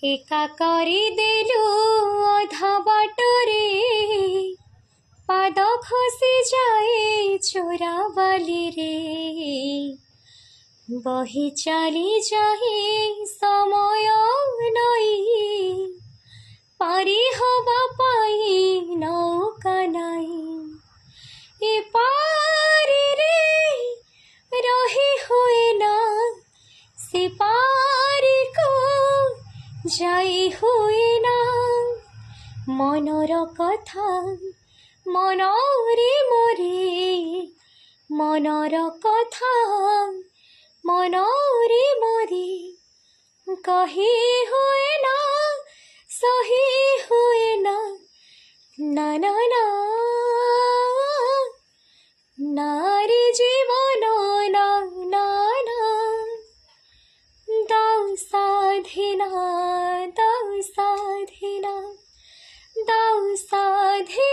एका କରିଦେଲୁ ଅଧା ବାଟରେ ପାଦ ଖସି ଯାଏ ଚୋରାବାଲିରେ ବହି ଚାଲି ଯାଏ ସମୟ ନଈ ପାରି ହବା ପାଇଁ ନୌକା ନାଇଁ ଏ ପାରିରେ ରହି ହୁଏ ନା ସେ ପାରିକୁ যাই হুয়ে না মনর কথা মনরে মরে মনর কথা মনরে মরে কহি হুয়ে না সহি হুয়ে না না না না নারী জীবন না না না দাও স্বাধীনা দাও স্বাধীনা দাও স্বাধীনা